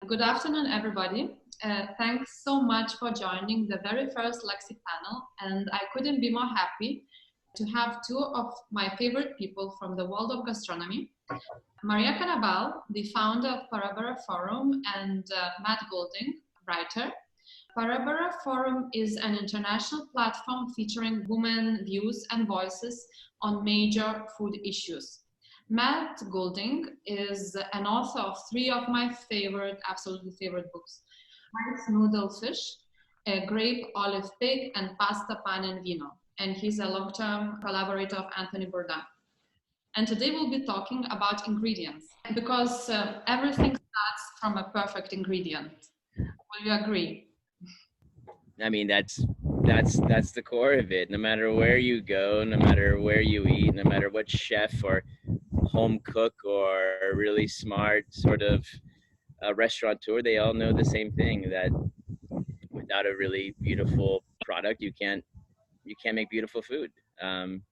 Good afternoon, everybody. Thanks so much for joining the very first Luxeat panel, and I couldn't be more happy to have two of my favorite people from the world of gastronomy, Maria Canabal, the founder of Parabara Forum, and Matt Goulding, writer. Parabara Forum is an international platform featuring women views and voices on major food issues. Matt Goulding is an author of three of my absolutely favorite books: Rice Noodle Fish, Grape Olive Pig, and Pasta Pan and Vino. And he's a long-term collaborator of Anthony Bourdain. And today we'll be talking about ingredients because everything starts from a perfect ingredient. Will you agree? I mean, that's the core of it. No matter where you go, no matter where you eat, no matter what chef or home cook or really smart sort of restaurateur, they all know the same thing, that without a really beautiful product, you can't make beautiful food. And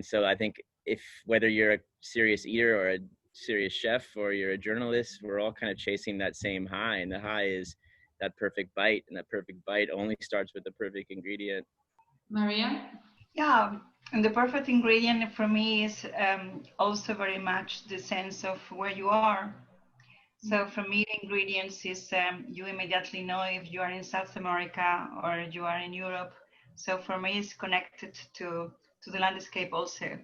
so I think if whether you're a serious eater or a serious chef or you're a journalist, we're all kind of chasing that same high, and the high is that perfect bite, and that perfect bite only starts with the perfect ingredient. Maria? Yeah, and the perfect ingredient for me is also very much the sense of where you are. So for me, the ingredients is you immediately know if you are in South America or you are in Europe. So for me, it's connected to the landscape also.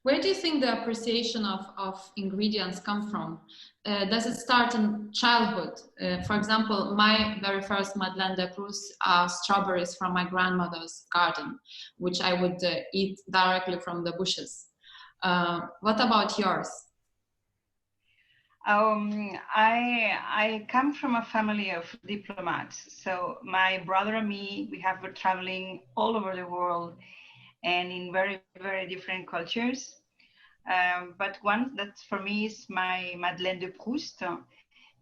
Where do you think the appreciation of ingredients come from? Does it start in childhood? For example, my very first Madeleine de Proust are strawberries from my grandmother's garden, which I would eat directly from the bushes. What about yours? I come from a family of diplomats. So my brother and me, we have been traveling all over the world and in very, very different cultures. But one that for me is my Madeleine de Proust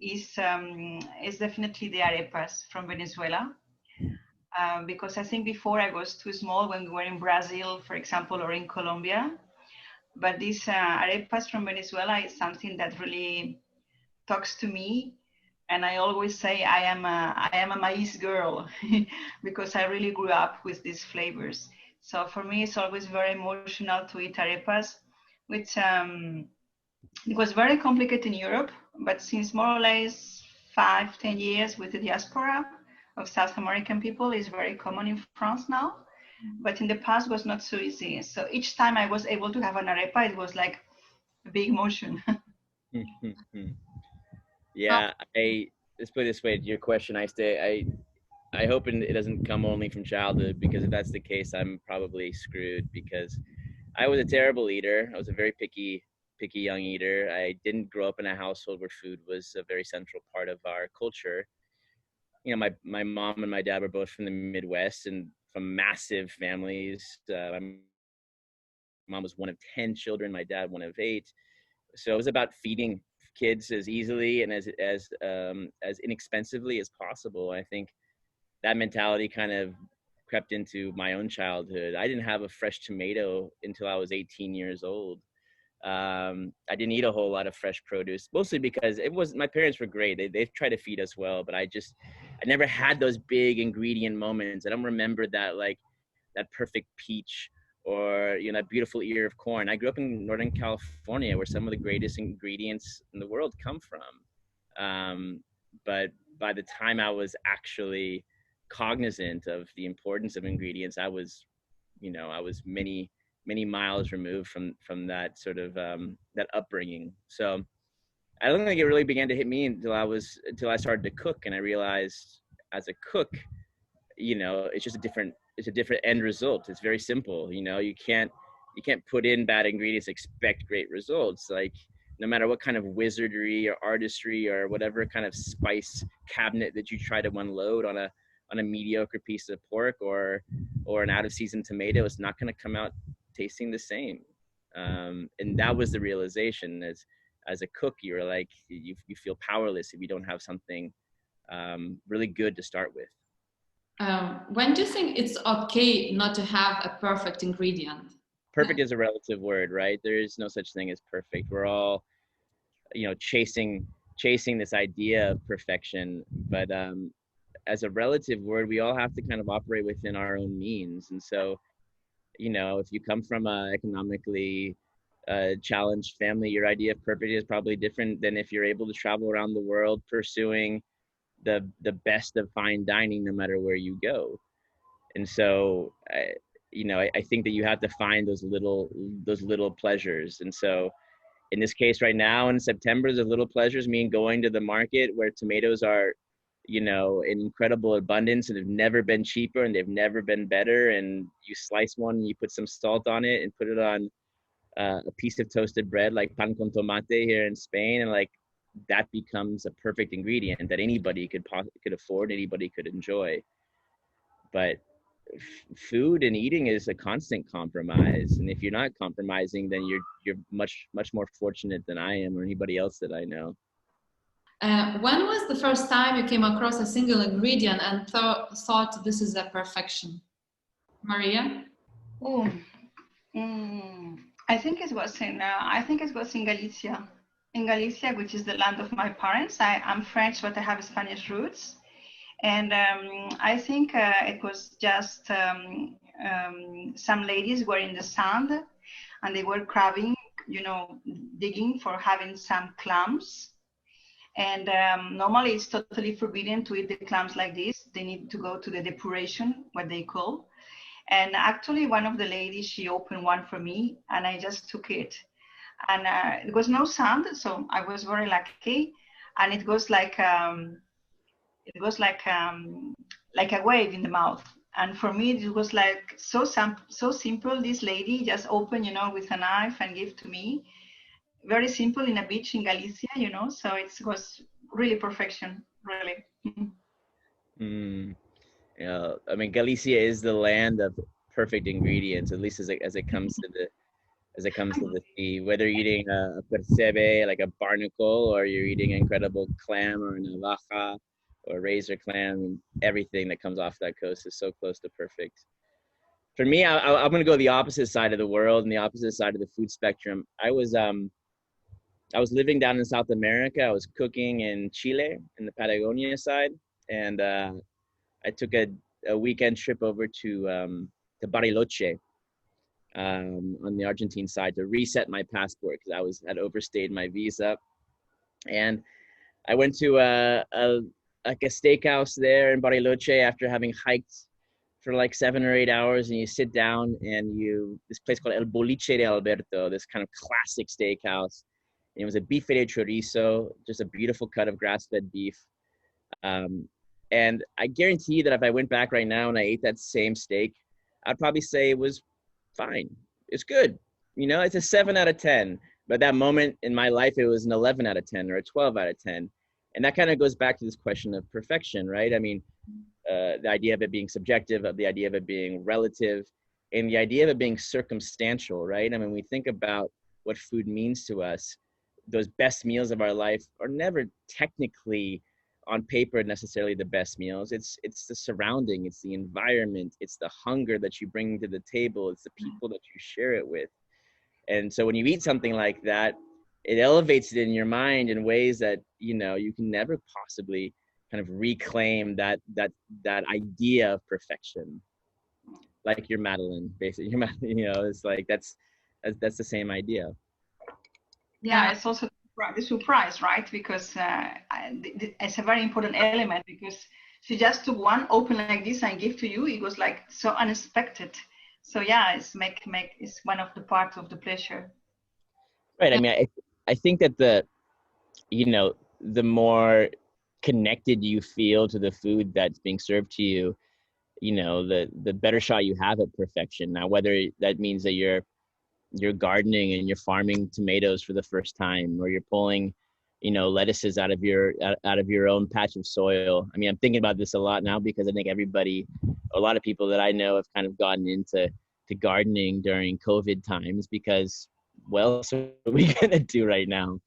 is definitely the arepas from Venezuela. Because I think before I was too small when we were in Brazil, for example, or in Colombia. But these arepas from Venezuela is something that really talks to me. And I always say I am a maize girl because I really grew up with these flavors. So for me, it's always very emotional to eat arepas, which it was very complicated in Europe, but since more or less 5-10 years with the diaspora of South American people is very common in France now. But in the past was not so easy. So each time I was able to have an arepa, it was like a big emotion. Yeah, let's put it this way, to your question, I hope it doesn't come only from childhood, because if that's the case, I'm probably screwed, because I was a terrible eater. I was a very picky young eater. I didn't grow up in a household where food was a very central part of our culture. You know, my mom and my dad were both from the Midwest and from massive families. My mom was one of 10 children, my dad one of 8. So it was about feeding kids as easily and as inexpensively as possible. I think that mentality kind of crept into my own childhood. I didn't have a fresh tomato until I was 18 years old. I didn't eat a whole lot of fresh produce, mostly because my parents were great. They tried to feed us well, but I never had those big ingredient moments. I don't remember that perfect peach or, you know, that beautiful ear of corn. I grew up in Northern California, where some of the greatest ingredients in the world come from. But by the time I was actually cognizant of the importance of ingredients, I was many miles removed from that sort of that upbringing. So I don't think it really began to hit me until I started to cook, and I realized as a cook, you know, it's a different end result. It's very simple. You know, you can't put in bad ingredients, expect great results. Like, no matter what kind of wizardry or artistry or whatever kind of spice cabinet that you try to unload on a mediocre piece of pork or an out of season tomato, it's not going to come out tasting the same. And that was the realization. As a cook, you're like, you feel powerless if you don't have something really good to start with. When do you think it's okay not to have a perfect ingredient? Perfect is a relative word, right? There is no such thing as perfect. We're all, you know, chasing chasing this idea of perfection, but as a relative word, we all have to kind of operate within our own means. And so, if you come from a economically challenged family, your idea of perfect is probably different than if you're able to travel around the world pursuing the best of fine dining, no matter where you go. And so, I think that you have to find those little pleasures. And so, in this case, right now in September, the little pleasures mean going to the market where tomatoes are, in incredible abundance, and they've never been cheaper and they've never been better. And you slice one, and you put some salt on it and put it on a piece of toasted bread, like pan con tomate here in Spain, and like that becomes a perfect ingredient that anybody could afford, anybody could enjoy. But food and eating is a constant compromise, and if you're not compromising, then you're much more fortunate than I am or anybody else that I know. When was the first time you came across a single ingredient and thought this is a perfection? Maria? Oh, I think it was in Galicia. In Galicia, which is the land of my parents. I'm French, but I have Spanish roots. And I think it was just some ladies were in the sand and they were crabbing, digging for having some clams. And normally it's totally forbidden to eat the clams like this. They need to go to the depuration, what they call. And actually one of the ladies, she opened one for me and I just took it. And it was no sand, so I was very lucky. And it was like a wave in the mouth. And for me, it was like so simple. This lady just opened, with a knife and gave to me. Very simple in a beach in Galicia, so it was really perfection, really. I mean, Galicia is the land of perfect ingredients, at least as it comes to the sea. Whether you're eating a percebe, like a barnacle, or you're eating an incredible clam or a navaja or a razor clam, everything that comes off that coast is so close to perfect. For me, I'm going to go the opposite side of the world and the opposite side of the food spectrum. I was living down in South America. I was cooking in Chile, in the Patagonia side, and I took a weekend trip over to Bariloche on the Argentine side to reset my passport because had overstayed my visa, and I went to a steakhouse there in Bariloche after having hiked for like 7 or 8 hours, and you sit down and this place called El Boliche de Alberto, this kind of classic steakhouse. And it was a bife de chorizo, just a beautiful cut of grass-fed beef. And I guarantee that if I went back right now and I ate that same steak, I'd probably say it was fine. It's good. It's a 7 out of 10. But that moment in my life, it was an 11 out of 10 or a 12 out of 10. And that kind of goes back to this question of perfection, right? I mean, the idea of it being subjective, of the idea of it being relative, and the idea of it being circumstantial, right? I mean, we think about what food means to us. Those best meals of our life are never technically on paper necessarily the best meals. It's the surrounding, it's the environment, it's the hunger that you bring to the table, it's the people that you share it with. And so when you eat something like that, it elevates it in your mind in ways that you can never possibly kind of reclaim that idea of perfection. Like your Madeline, basically. It's like that's the same idea. Yeah, it's also the surprise, right? Because it's a very important element, because she just took one open like this and gave to you. It was like so unexpected. So yeah, it's one of the parts of the pleasure. Right. I mean, I think that the more connected you feel to the food that's being served to you, the better shot you have at perfection. Now, whether that means that you're gardening and you're farming tomatoes for the first time, or you're pulling, lettuces out of your own patch of soil. I mean, I'm thinking about this a lot now because I think a lot of people that I know have kind of gotten into gardening during COVID times because, well, so what are we gonna do right now?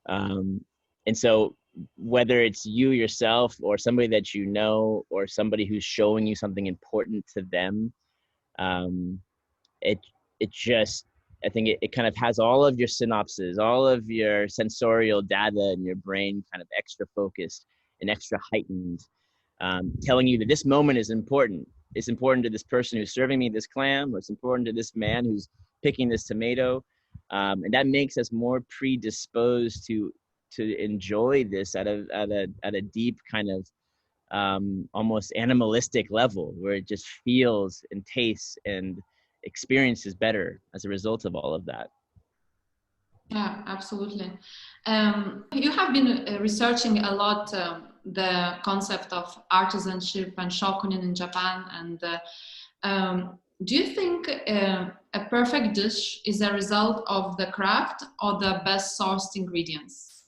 And so whether it's you yourself or somebody that you know or somebody who's showing you something important to them, it just I think it kind of has all of your synapses, all of your sensorial data in your brain kind of extra focused and extra heightened, telling you that this moment is important. It's important to this person who's serving me this clam, or it's important to this man who's picking this tomato. And that makes us more predisposed to enjoy this at a deep kind of almost animalistic level, where it just feels and tastes and experiences better as a result of all of that. Yeah, absolutely. You have been researching a lot the concept of artisanship and shokunin in Japan. And do you think a perfect dish is a result of the craft or the best sourced ingredients?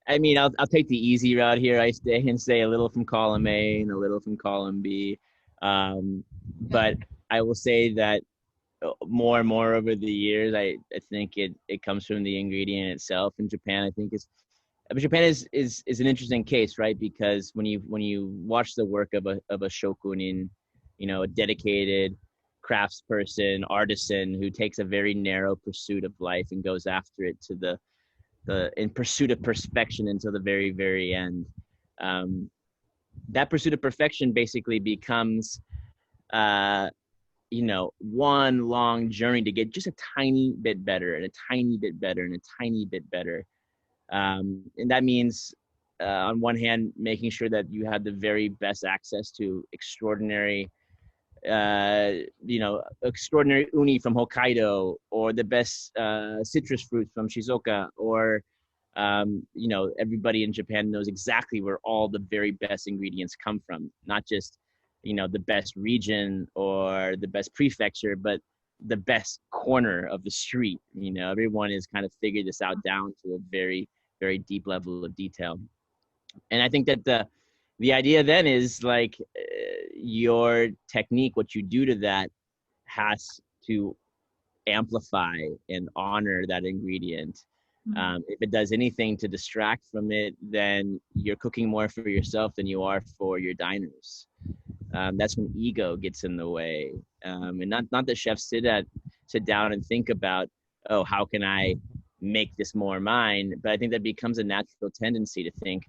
I mean, I'll take the easy route here. I stay and say a little from column A and a little from column B. But I will say that more and more over the years, I think it comes from the ingredient itself. In Japan, I think Japan is an interesting case, right? Because when you watch the work of a shokunin, you know, a dedicated craftsperson, artisan who takes a very narrow pursuit of life and goes after it to the in pursuit of perfection until the very, very end. That pursuit of perfection basically becomes you know, one long journey to get just a tiny bit better and a tiny bit better and a tiny bit better. And that means, on one hand, making sure that you have the very best access to extraordinary, you know, extraordinary uni from Hokkaido, or the best citrus fruits from Shizuoka, or, you know, everybody in Japan knows exactly where all the very best ingredients come from, not just, you know, the best region or the best prefecture, but the best corner of the street. You know, everyone has kind of figured this out down to a very, very deep level of detail. And I think that the idea then is like, your technique, what you do to that, has to amplify and honor that ingredient. If it does anything to distract from it, then you're cooking more for yourself than you are for your diners. That's when ego gets in the way. And not that chefs sit down and think about, oh, how can I make this more mine? But I think that becomes a natural tendency to think,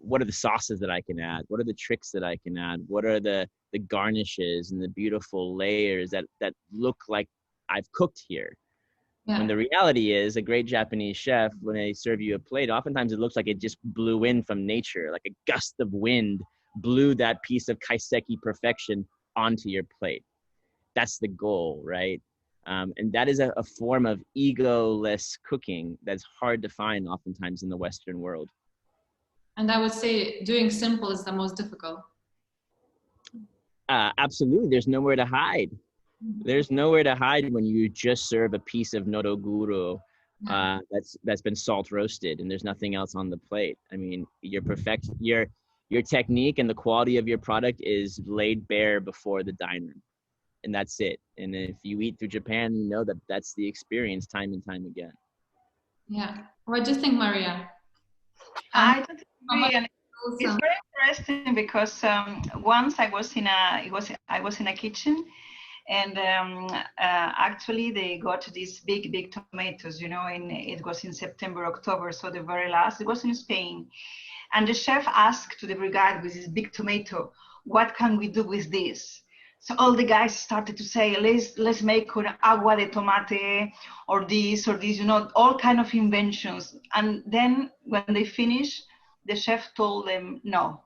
what are the sauces that I can add? What are the tricks that I can add? What are the garnishes and the beautiful layers that look like I've cooked here? Yeah. When the reality is, a great Japanese chef, when they serve you a plate, oftentimes it looks like it just blew in from nature, like a gust of wind blew that piece of kaiseki perfection onto your plate. That's the goal, right? And that is a form of egoless cooking that's hard to find oftentimes in the Western world. And I would say doing simple is the most difficult. Absolutely. There's nowhere to hide. There's nowhere to hide when you just serve a piece of noroguro that's been salt roasted and there's nothing else on the plate. I mean, your technique and the quality of your product is laid bare before the diner, and that's it. And if you eat through Japan, you know that that's the experience time and time again. Yeah. What do you think, Maria? I totally agree. And it's very interesting because once I was in a kitchen, and actually they got these big tomatoes, you know, it was in September, October, so the very last, it was in Spain. And the chef asked to the brigade with this big tomato, what can we do with this? So all the guys started to say, let's make an agua de tomate, or this, you know, all kind of inventions. And then when they finished, the chef told them, no,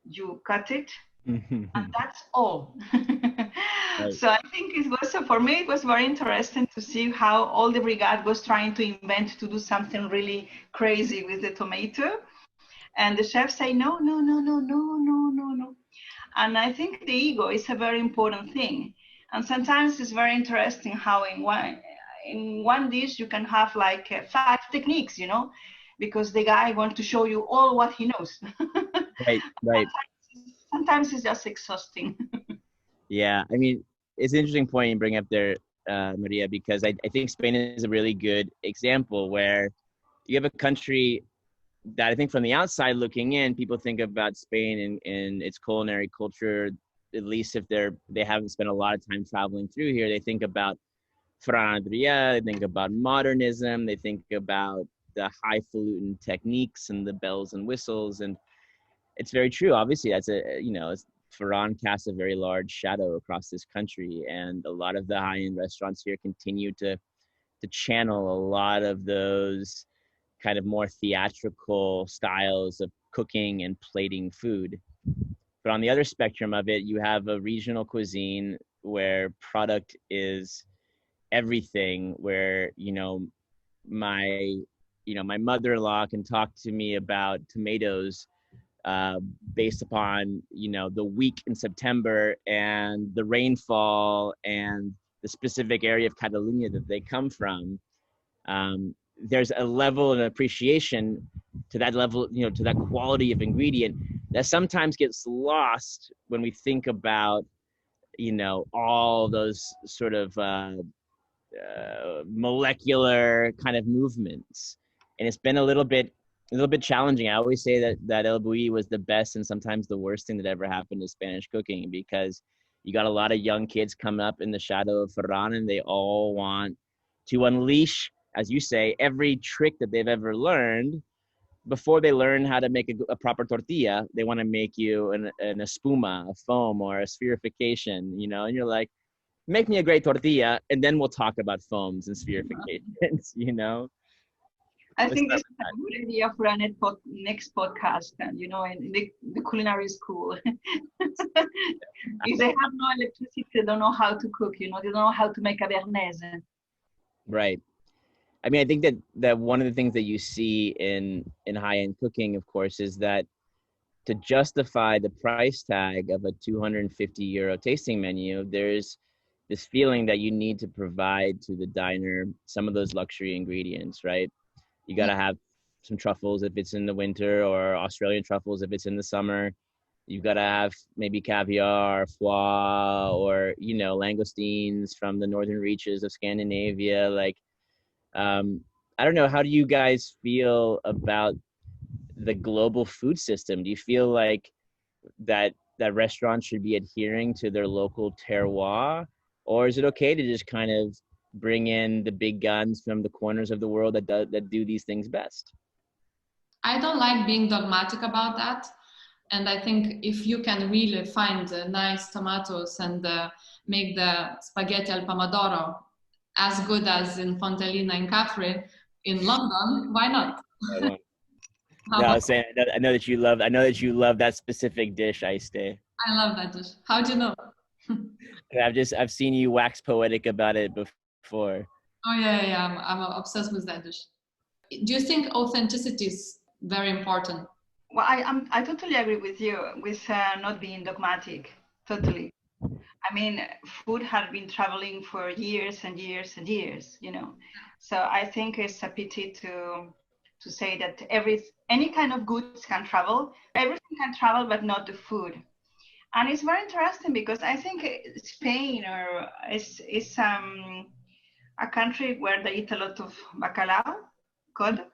you cut it, and that's all. Right. So I think it was, for me, it was very interesting to see how all the brigade was trying to invent to do something really crazy with the tomato. And the chef say, no. And I think the ego is a very important thing. And sometimes it's very interesting how in one dish you can have like 5 techniques, you know, because the guy wants to show you all what he knows. Right. Sometimes it's just exhausting. Yeah, I mean, it's an interesting point you bring up there, Maria, because I think Spain is a really good example where you have a country that I think from the outside looking in, people think about Spain and its culinary culture, at least if they haven't spent a lot of time traveling through here, they think about farinaderia, they think about modernism, they think about the highfalutin techniques and the bells and whistles. And it's very true. Obviously, that's Ferran casts a very large shadow across this country, and a lot of the high-end restaurants here continue to channel a lot of those kind of more theatrical styles of cooking and plating food. But on the other spectrum of it, you have a regional cuisine where product is everything, where my my mother-in-law can talk to me about tomatoes based upon the week in September and the rainfall and the specific area of Catalonia that they come from. There's a level of appreciation to that level, to that quality of ingredient that sometimes gets lost when we think about all those sort of molecular kind of movements. And it's been a little bit challenging. I always say that El Bulli was the best and sometimes the worst thing that ever happened to Spanish cooking, because you got a lot of young kids coming up in the shadow of Ferran, and they all want to unleash, as you say, every trick that they've ever learned. Before they learn how to make a proper tortilla, they want to make you an espuma, a foam, or a spherification, and you're like, make me a great tortilla, and then we'll talk about foams and spherifications. I think this is a good idea for our next podcast, and in the culinary school. If they have no electricity, they don't know how to cook, they don't know how to make a béarnaise. Right. I mean, I think that one of the things that you see in high-end cooking, of course, is that to justify the price tag of a 250 euro tasting menu, there's this feeling that you need to provide to the diner some of those luxury ingredients, right? You got to have some truffles if it's in the winter, or Australian truffles if it's in the summer. You've got to have maybe caviar, foie, or, langoustines from the northern reaches of Scandinavia. Like, I don't know, how do you guys feel about the global food system? Do you feel like that restaurants should be adhering to their local terroir, or is it okay to just kind of bring in the big guns from the corners of the world that do these things best? I don't like being dogmatic about that. And I think if you can really find nice tomatoes and make the spaghetti al pomodoro as good as in Fontellina in Capri in London, why not? No, I was saying, I know that you love that specific dish, Aiste. I love that dish. How do you know? I've seen you wax poetic about it before. Oh yeah. I'm obsessed with that dish. Do you think authenticity is very important? Well, I totally agree with you with not being dogmatic. Totally. I mean, food has been traveling for years and years and years, So I think it's a pity to say that any kind of goods can travel. Everything can travel, but not the food. And it's very interesting because I think Spain is a country where they eat a lot of bacalao, cod.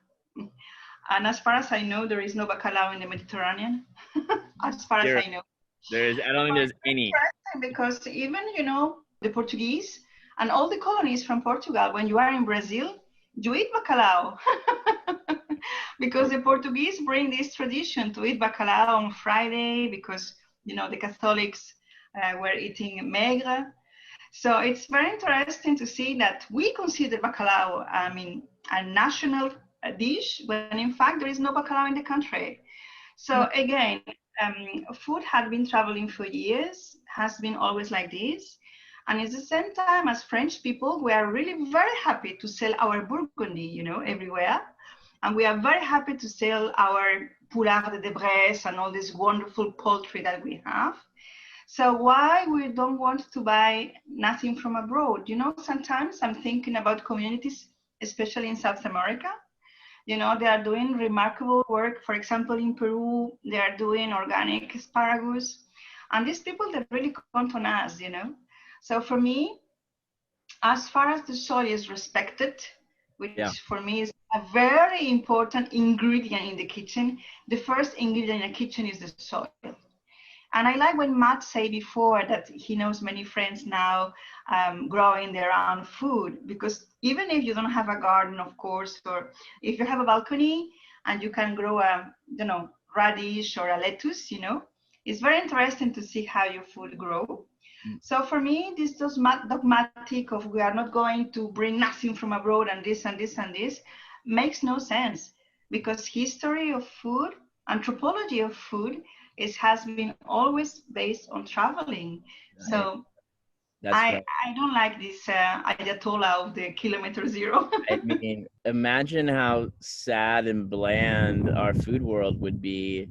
And as far as I know, there is no bacalao in the Mediterranean. As far as I know. I don't think there's any. Because even, the Portuguese and all the colonies from Portugal, when you are in Brazil, you eat bacalao. Because the Portuguese bring this tradition to eat bacalao on Friday because, the Catholics were eating maigre. So it's very interesting to see that we consider bacalao, a national dish, when in fact there is no bacalao in the country. So again, food had been traveling for years, has been always like this. And at the same time, as French people, we are really very happy to sell our Burgundy, everywhere. And we are very happy to sell our Poulard de Bresse and all this wonderful poultry that we have. So why we don't want to buy nothing from abroad? Sometimes I'm thinking about communities, especially in South America. They are doing remarkable work. For example, in Peru, they are doing organic asparagus. And these people, they really count on us, So for me, as far as the soil is respected, which for me is a very important ingredient in the kitchen, the first ingredient in the kitchen is the soil. And I like when Matt said before that he knows many friends now growing their own food, because even if you don't have a garden, of course, or if you have a balcony and you can grow a, radish or a lettuce, it's very interesting to see how your food grow. So for me, this dogmatic of we are not going to bring nothing from abroad and this and this and this makes no sense, because history of food, anthropology of food, has been always based on traveling. Right. So That's I right. I don't like this Ayatollah of the kilometer zero. I mean, imagine how sad and bland our food world would be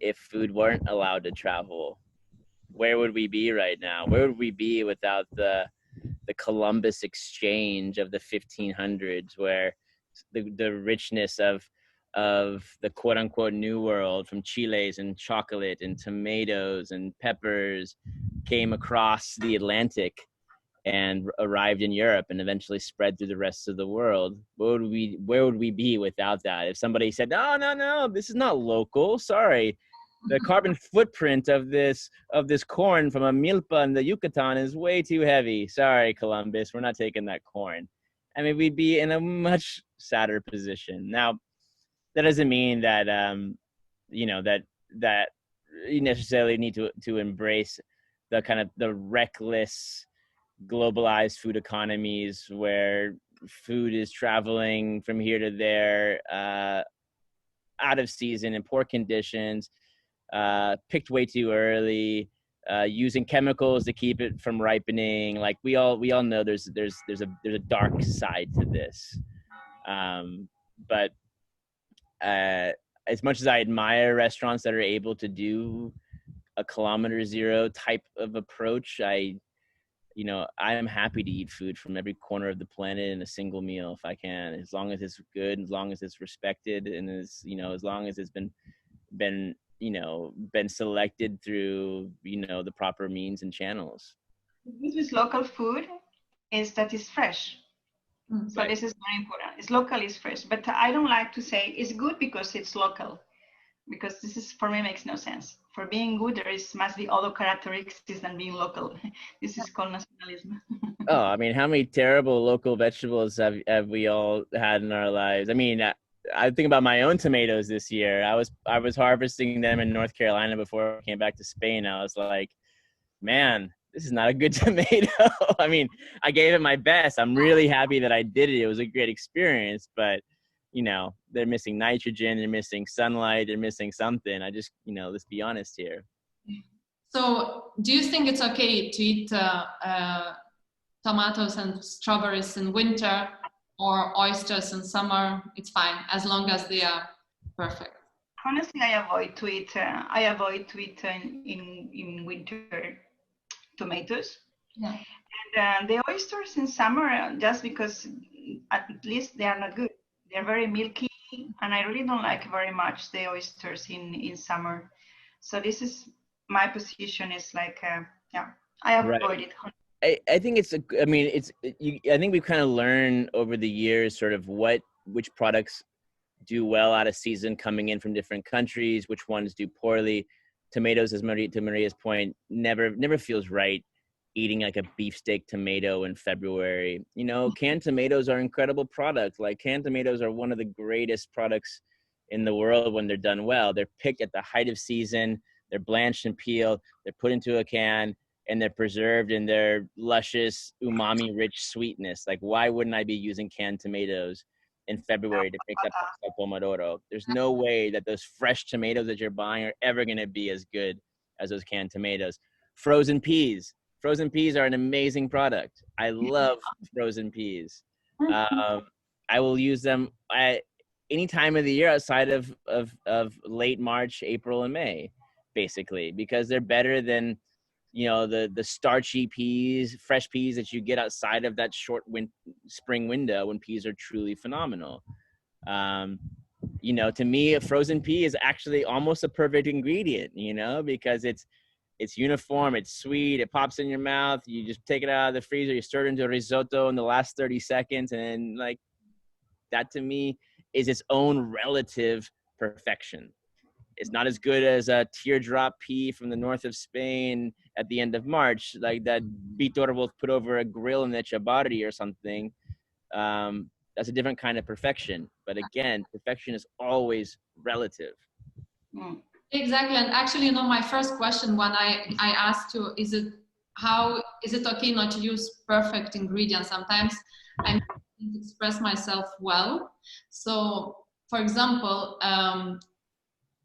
if food weren't allowed to travel. Where would we be right now? Where would we be without the Columbus exchange of the 1500s, where the richness of the quote unquote new world, from chiles and chocolate and tomatoes and peppers, came across the Atlantic and arrived in Europe and eventually spread through the rest of the world? Where would we be without that? If somebody said, "Oh, no, this is not local. Sorry, the carbon footprint of this corn from a milpa in the Yucatan is way too heavy. Sorry, Columbus, we're not taking that corn." I mean, we'd be in a much sadder position. Now, that doesn't mean that that you necessarily need to embrace the kind of the reckless globalized food economies where food is traveling from here to there, out of season in poor conditions, picked way too early, using chemicals to keep it from ripening. Like we all know there's a dark side to this. But as much as I admire restaurants that are able to do a kilometer zero type of approach, I am happy to eat food from every corner of the planet in a single meal if I can, as long as it's good, as long as it's respected, and as long as it's been selected through the proper means and channels. This is local food is that is fresh. So Right. this is very important. It's local, it's fresh. But I don't like to say it's good because it's local, because this is, for me, makes no sense. For being good, must be other characteristics than being local. This is called nationalism. Oh, I mean, how many terrible local vegetables have we all had in our lives? I mean, I think about my own tomatoes this year. I was harvesting them in North Carolina before I came back to Spain. I was like, man, this is not a good tomato. I mean, I gave it my best. I'm really happy that I did it. It was a great experience, but they're missing nitrogen, they're missing sunlight, they're missing something. I just, let's be honest here. So do you think it's okay to eat tomatoes and strawberries in winter, or oysters in summer? It's fine as long as they are perfect. Honestly, I avoid to eat in winter tomatoes. Yeah. And the oysters in summer, just because at least they are not good. They're very milky, and I really don't like very much the oysters in summer. So this is my position. Is like, I avoid Right. it. I think I think we've kind of learned over the years sort of which products do well out of season coming in from different countries, which ones do poorly. Tomatoes, to Maria's point, never feels right eating like a beefsteak tomato in February. Canned tomatoes are incredible products. Like, canned tomatoes are one of the greatest products in the world when they're done well. They're picked at the height of season, they're blanched and peeled, they're put into a can, and they're preserved in their luscious, umami-rich sweetness. Like, why wouldn't I be using canned tomatoes in February to pick up pastel pomodoro? There's no way that those fresh tomatoes that you're buying are ever going to be as good as those canned tomatoes. Frozen peas. Frozen peas are an amazing product. I love frozen peas. I will use them at any time of the year outside of late March, April, and May, basically, because they're better than the starchy peas, fresh peas that you get outside of that short spring window when peas are truly phenomenal. To me, a frozen pea is actually almost a perfect ingredient, because it's uniform, it's sweet, it pops in your mouth. You just take it out of the freezer, you stir it into a risotto in the last 30 seconds, and like that to me is its own relative perfection. it's not as good as a teardrop pea from the north of Spain at the end of March, like that Vitor will put over a grill in the Chabarri or something. That's a different kind of perfection. But again, perfection is always relative. Mm. Exactly. And actually, you know, my first question when I asked you, is it okay not to use perfect ingredients? Sometimes I can't express myself well. So, for example,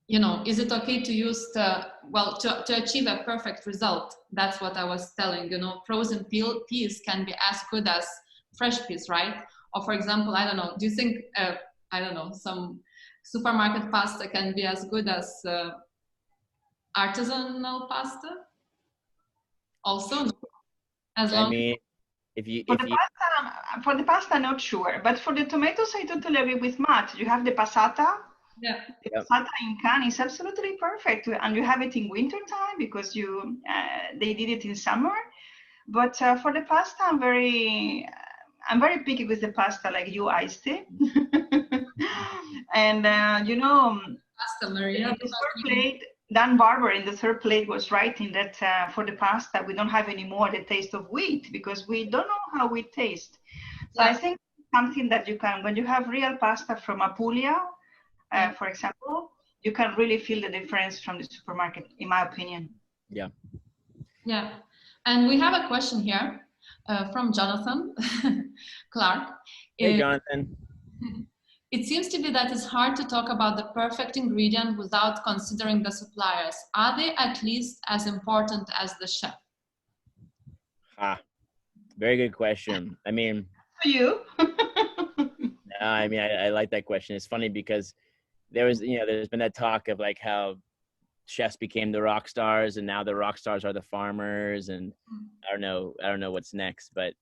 you know, is it okay to use to achieve a perfect result? That's what I was telling, you know, frozen peas can be as good as fresh peas, right? Or for example, I don't know, do you think, I don't know, some supermarket pasta can be as good as artisanal pasta? Also, as I long mean, For the pasta, not sure. But for the tomatoes, I totally agree with Matt. You have the passata. yeah. The Yep. passata in can is absolutely perfect, and you have it in winter time because they did it in summer. But for the pasta, I'm very picky with the pasta, like you, iced it. And you know, Pasta, Maria. in the third plate, Dan Barber in the third plate was writing that for the pasta, we don't have anymore the taste of wheat because we don't know how wheat tastes. So I think something that you can, when you have real pasta from Apulia, for example, you can really feel the difference from the supermarket, in my opinion. Yeah. Yeah. And we have a question here from Jonathan Clark. Hey, Jonathan. It seems to be that it's hard to talk about the perfect ingredient without considering the suppliers. Are they at least as important as the chef? Very good question. I mean, For you? I like that question. It's funny because there's been that talk of like how chefs became the rock stars and now the rock stars are the farmers, and I don't know what's next, but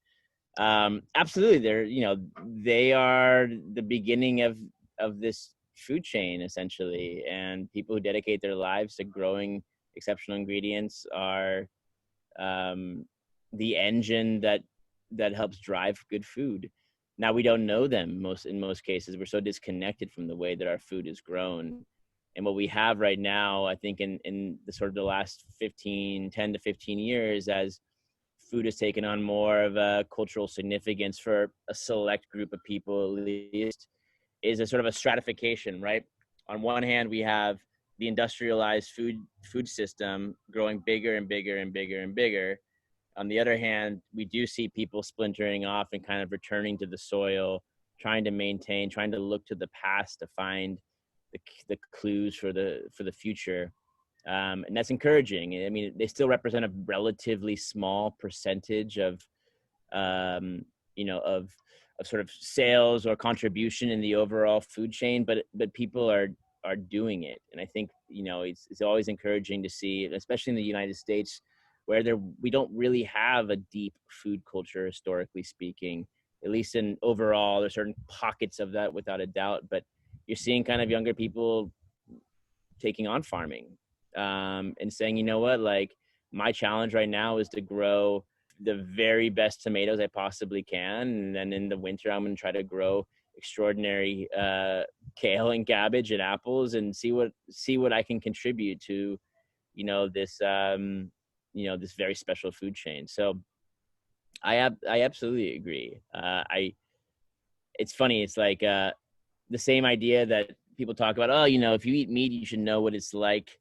absolutely, they are the beginning of this food chain essentially, and people who dedicate their lives to growing exceptional ingredients are the engine that helps drive good food. Now, we don't know them in most cases. We're so disconnected from the way that our food is grown. And what we have right now, I think in the sort of the last 10 to 15 years, as food has taken on more of a cultural significance for a select group of people, at least, is a sort of a stratification, right? On one hand, we have the industrialized food system growing bigger and bigger and bigger and bigger. On the other hand, we do see people splintering off and kind of returning to the soil, trying to look to the past to find the clues for the future. And that's encouraging. I mean, they still represent a relatively small percentage of sort of sales or contribution in the overall food chain, but people are doing it. And I think, it's always encouraging to see, especially in the United States, where we don't really have a deep food culture, historically speaking. At least in overall, there's certain pockets of that without a doubt, but you're seeing kind of younger people taking on farming, and saying, you know what, like, my challenge right now is to grow the very best tomatoes I possibly can, and then in the winter I'm going to try to grow extraordinary kale and cabbage and apples, and see what I can contribute to, this this very special food chain. So I absolutely agree. It's funny. It's like the same idea that people talk about. Oh, if you eat meat, you should know what it's like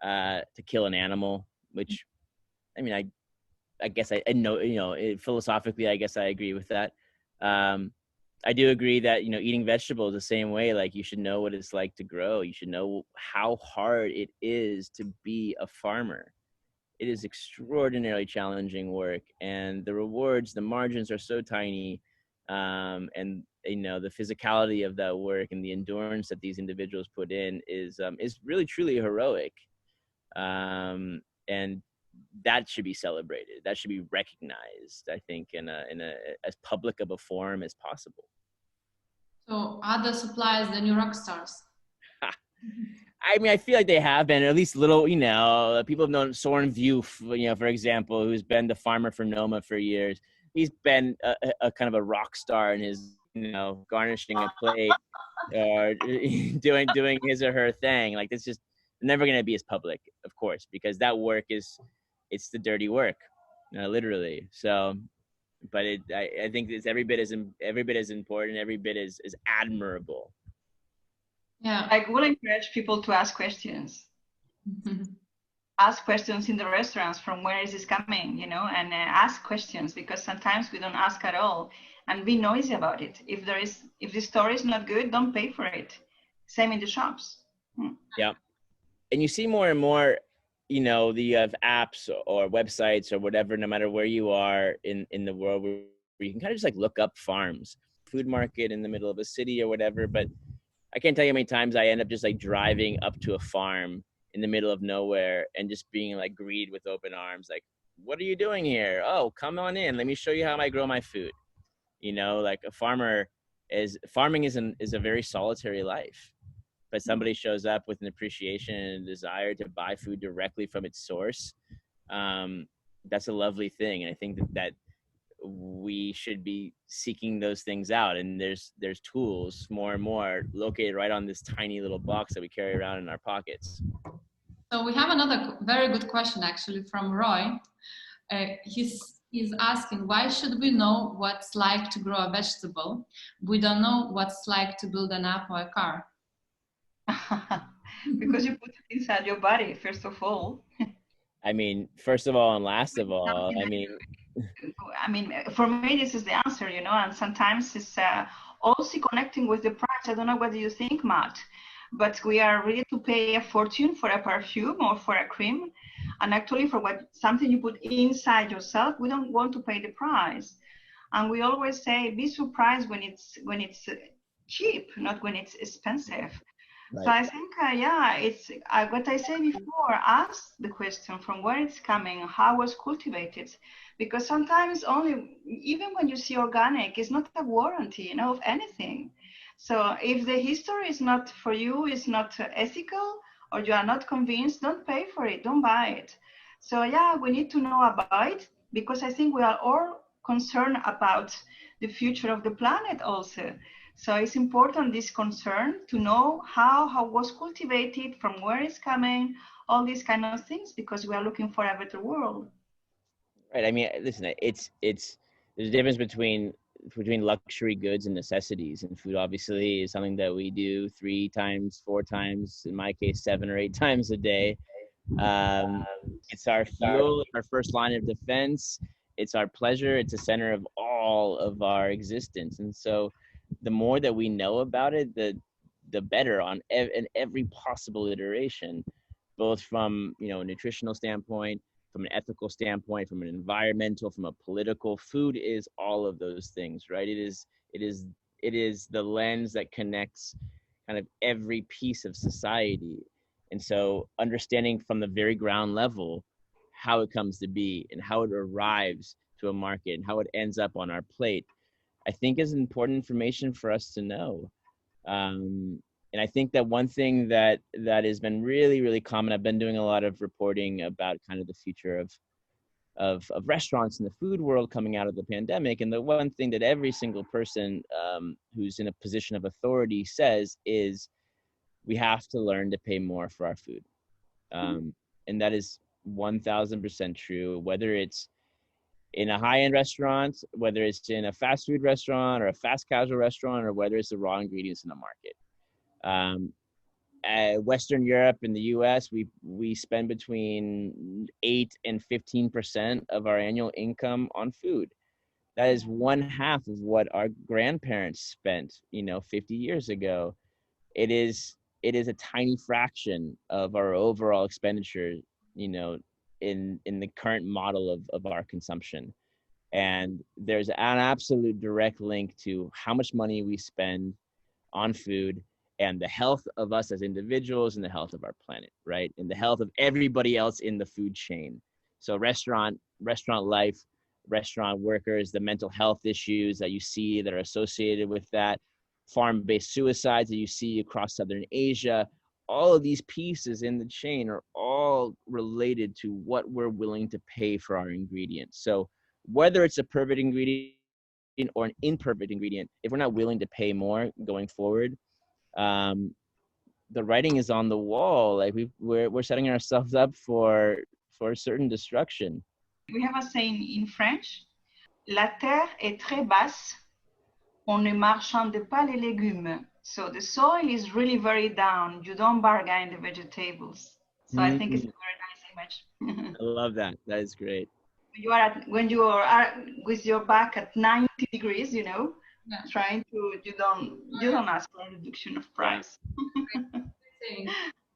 to kill an animal. Which, I mean, I guess I know. Philosophically, I guess I agree with that. I do agree that eating vegetables the same way. Like, you should know what it's like to grow. You should know how hard it is to be a farmer. It is extraordinarily challenging work, and the rewards, the margins are so tiny, and the physicality of that work and the endurance that these individuals put in is really truly heroic, and that should be celebrated. That should be recognized, I think, in a as public of a forum as possible. So are the suppliers the new rock stars? I mean, I feel like they have been, at least little, people have known Soren View, for example, who's been the farmer for Noma for years. He's been a kind of a rock star in his, garnishing a plate or doing his or her thing. Like, it's just, never going to be as public, of course, because that work it's the dirty work, literally. So, but I think it's every bit as important, every bit as admirable. Yeah. I will encourage people to ask questions. Ask questions in the restaurants, from where is this coming, you know, and ask questions, because sometimes we don't ask at all, and be noisy about it. If the story is not good, don't pay for it. Same in the shops. Yeah. And you see more and more, you know, you have apps or websites or whatever, no matter where you are in the world, where you can kind of just like look up farms, food market in the middle of a city or whatever. But I can't tell you how many times I end up just like driving up to a farm in the middle of nowhere and just being like greeted with open arms, like, what are you doing here? Oh, come on in. Let me show you how I grow my food. You know, like farming is a very solitary life, but somebody shows up with an appreciation and a desire to buy food directly from its source. That's a lovely thing. And I think that we should be seeking those things out. And there's tools more and more located right on this tiny little box that we carry around in our pockets. So we have another very good question actually from Roy. He's asking, why should we know what's like to grow a vegetable? We don't know what's like to build an app or a car. Because you put it inside your body, first of all. I mean, first of all and last of all, I mean, for me, this is the answer, you know, and sometimes it's also connecting with the price. I don't know what you think, Matt, but we are ready to pay a fortune for a perfume or for a cream. And actually for something you put inside yourself, we don't want to pay the price. And we always say, be surprised when it's cheap, not when it's expensive. Right. So I think, yeah, it's what I said before, ask the question from where it's coming, how it was cultivated. Because sometimes even when you see organic, it's not a warranty, you know, of anything. So if the history is not for you, it's not ethical, or you are not convinced, don't pay for it, don't buy it. So yeah, we need to know about it, because I think we are all concerned about the future of the planet also. So it's important, this concern, to know how was cultivated, from where it's coming, all these kind of things, because we are looking for a better world. Right. I mean, listen, there's a difference between luxury goods and necessities, and food obviously is something that we do 3 times, 4 times, in my case 7 or 8 times a day. It's our fuel, our first line of defense. It's our pleasure. It's the center of all of our existence. And so the more that we know about it, the better in every possible iteration, both from, you know, a nutritional standpoint, from an ethical standpoint, from an environmental, from a political. Food is all of those things, right? It is the lens that connects kind of every piece of society. And so understanding from the very ground level how it comes to be and how it arrives to a market and how it ends up on our plate, I think is important information for us to know. And I think that one thing that has been really, really common, I've been doing a lot of reporting about kind of the future of restaurants in the food world coming out of the pandemic. And the one thing that every single person who's in a position of authority says is, we have to learn to pay more for our food. And that is 1000% true, whether it's in a high-end restaurant, whether it's in a fast food restaurant or a fast casual restaurant, or whether it's the raw ingredients in the market. Western Europe and the US, we spend between 8 and 15% of our annual income on food. That is 1/2 of what our grandparents spent, you know, 50 years ago. It is a tiny fraction of our overall expenditure, you know, in the current model of our consumption. And there's an absolute direct link to how much money we spend on food and the health of us as individuals and the health of our planet, right? And the health of everybody else in the food chain. So restaurant life, restaurant workers, the mental health issues that you see that are associated with that, farm-based suicides that you see across Southern Asia, all of these pieces in the chain are all related to what we're willing to pay for our ingredients. So whether it's a perfect ingredient or an imperfect ingredient, if we're not willing to pay more going forward, the writing is on the wall. Like we're setting ourselves up for certain destruction. We have a saying in French: La terre est très basse, on ne marchande pas les légumes. So the soil is really very down. You don't bargain the vegetables. So I think it's a very nice image. I love that. That is great. When you are with your back at 90 degrees, you know, trying to, you don't ask for a reduction of price.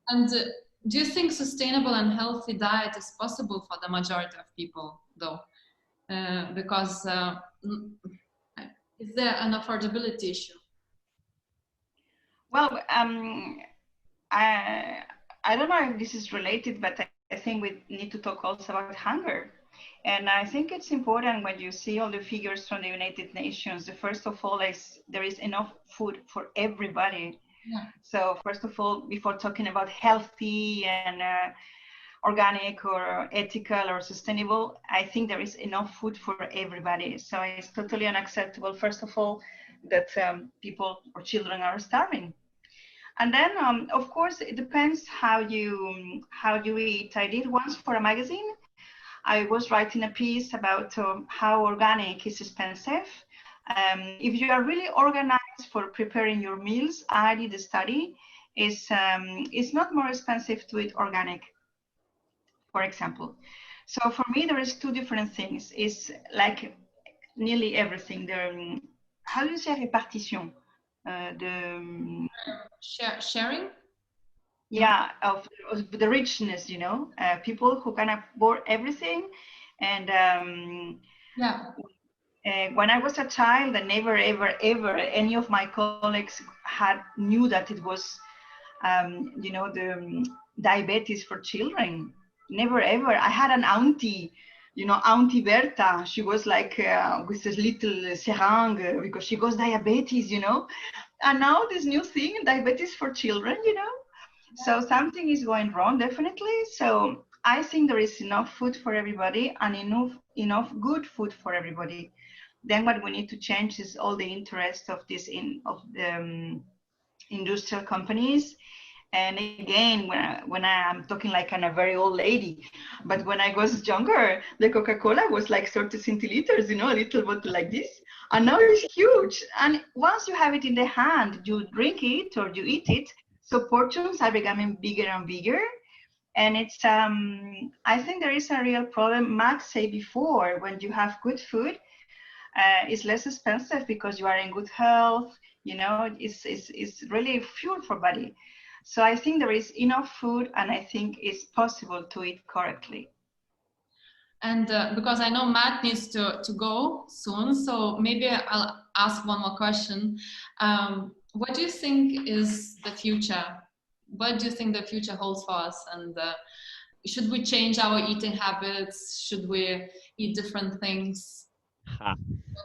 And do you think sustainable and healthy diet is possible for the majority of people, though? Because is there an affordability issue? Well, I don't know if this is related, but I think we need to talk also about hunger. And I think it's important when you see all the figures from the United Nations, the first of all is there is enough food for everybody. Yeah. So first of all, before talking about healthy and organic or ethical or sustainable, I think there is enough food for everybody. So it's totally unacceptable, first of all, that people or children are starving. And then, of course, it depends how you eat. I did once for a magazine. I was writing a piece about how organic is expensive. If you are really organized for preparing your meals, I did a study. It's not more expensive to eat organic, for example. So for me, there is two different things. It's like nearly everything. How do you say répartition? Sharing? Yeah, of the richness, you know, people who can afford everything. And when I was a child, and never, ever, ever any of my colleagues knew that it was, you know, the diabetes for children. Never, ever. I had an auntie, you know, Auntie Berta. She was like with this little seringue because she got diabetes, you know. And now this new thing, diabetes for children, you know. So something is going wrong, definitely. So I think there is enough food for everybody and enough good food for everybody. Then what we need to change is all the interest of the industrial companies. And again, when I am talking like I'm a very old lady, but when I was younger, the Coca-Cola was like 30 centiliters, you know, a little bottle like this. And now it's huge. And once you have it in the hand, you drink it or you eat it. So portions are becoming bigger and bigger. And it's, I think there is a real problem. Max said before, when you have good food, it's less expensive because you are in good health. You know, it's really fuel for body. So I think there is enough food, and I think it's possible to eat correctly. And because I know Matt needs to go soon, so maybe I'll ask one more question. What do you think is the future? What do you think the future holds for us? And should we change our eating habits? Should we eat different things?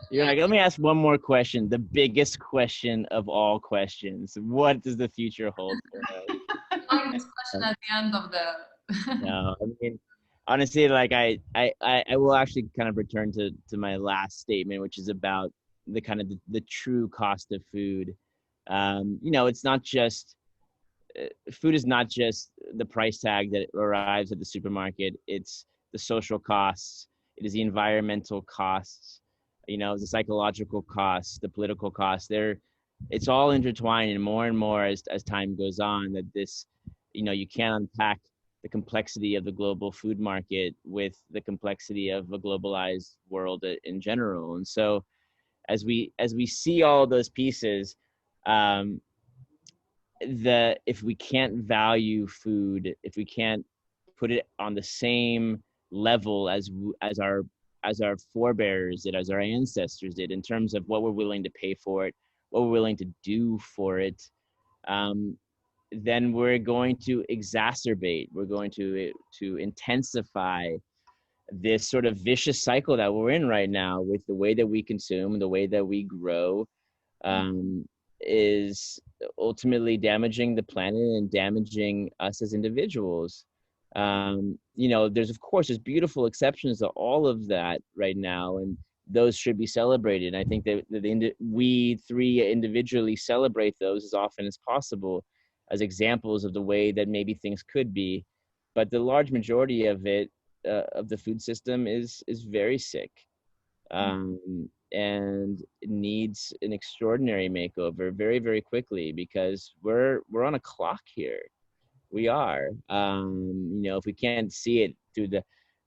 You're like, let me ask one more question. The biggest question of all questions. What does the future hold for us? I like this question at the end of the... No, I mean, honestly, like I will actually kind of return to my last statement, which is about the kind of the true cost of food. You know, it's not just, food is not just the price tag that arrives at the supermarket. It's the social costs. It is the environmental costs, you know, the psychological costs, the political costs. It's all intertwined, and more as time goes on, that this, you know, you can't unpack the complexity of the global food market with the complexity of a globalized world in general. And so as we see all those pieces, if we can't value food, if we can't put it on the same level as our forebears did, as our ancestors did, in terms of what we're willing to pay for it, what we're willing to do for it, then we're going to exacerbate, we're going to intensify this sort of vicious cycle that we're in right now with the way that we consume, the way that we grow, is ultimately damaging the planet and damaging us as individuals. You know, there's beautiful exceptions to all of that right now, and those should be celebrated. I think that we three individually celebrate those as often as possible. as examples of the way that maybe things could be. But the large majority of it, of the food system is very sick, and it needs an extraordinary makeover very, very quickly, because we're on a clock here. We are, if we can't see it through the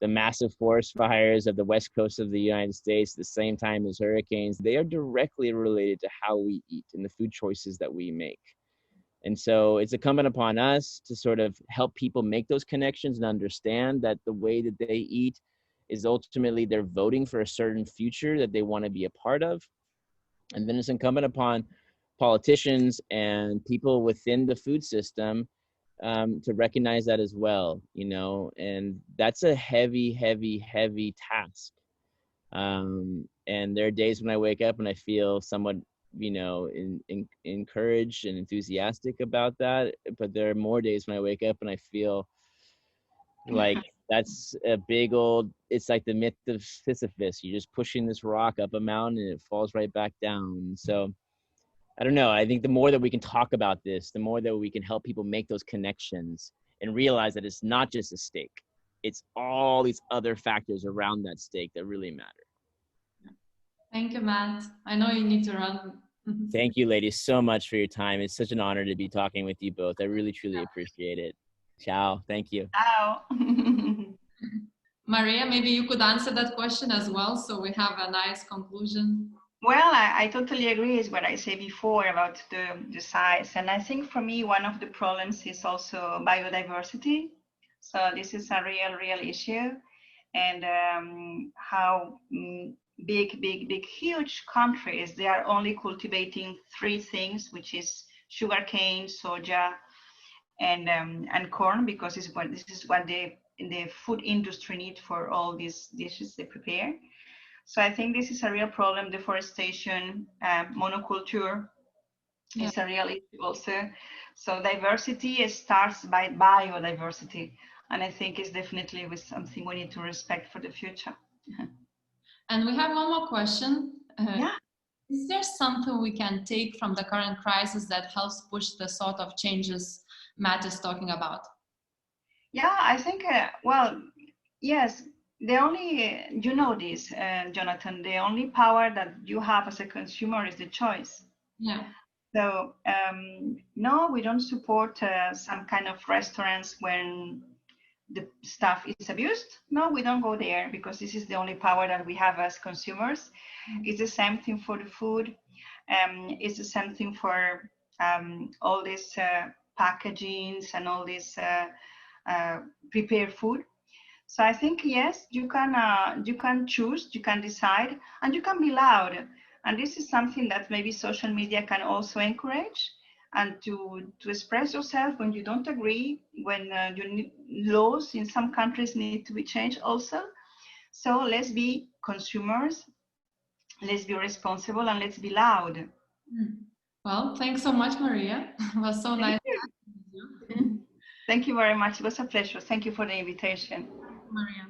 massive forest fires of the west coast of the United States at the same time as hurricanes, they are directly related to how we eat and the food choices that we make. And so it's incumbent upon us to sort of help people make those connections and understand that the way that they eat is ultimately they're voting for a certain future that they want to be a part of. And then it's incumbent upon politicians and people within the food system to recognize that as well, and that's a heavy, heavy, heavy task. And there are days when I wake up and I feel somewhat, encouraged and enthusiastic about that. But there are more days when I wake up and I feel like that's a big old, it's like the myth of Sisyphus. You're just pushing this rock up a mountain and it falls right back down. So I don't know. I think the more that we can talk about this, the more that we can help people make those connections and realize that it's not just a steak. It's all these other factors around that steak that really matter. Thank you, Matt. I know you need to run. Thank you, ladies, so much for your time. It's such an honor to be talking with you both. I really, truly appreciate it. Ciao. Thank you. Ciao. Maria, maybe you could answer that question as well, so we have a nice conclusion. Well, I totally agree with what I said before about the size. And I think for me, one of the problems is also biodiversity. So this is a real issue. And how big, huge countries, they are only cultivating 3 things, which is sugarcane, soja, and corn, because this is what the food industry needs for all these dishes they prepare. So I think this is a real problem. Deforestation, monoculture is a real issue also. So diversity starts by biodiversity. And I think it's definitely something we need to respect for the future. And we have one more question. Yeah. Is there something we can take from the current crisis that helps push the sort of changes Matt is talking about? Yeah, I think, well, yes. The only, this, Jonathan, the only power that you have as a consumer is the choice. Yeah. So, no, we don't support some kind of restaurants when the stuff is abused. No, we don't go there, because this is the only power that we have as consumers. It's the same thing for the food. It's the same thing for all these packagings and all this prepared food. So I think, yes, you can choose, you can decide, and you can be loud. And this is something that maybe social media can also encourage, and to express yourself when you don't agree, when laws in some countries need to be changed also. So let's be consumers, let's be responsible, and let's be loud. Well, thanks so much, Maria. It was so nice. Thank you very much. It was a pleasure. Thank you for the invitation. Maria.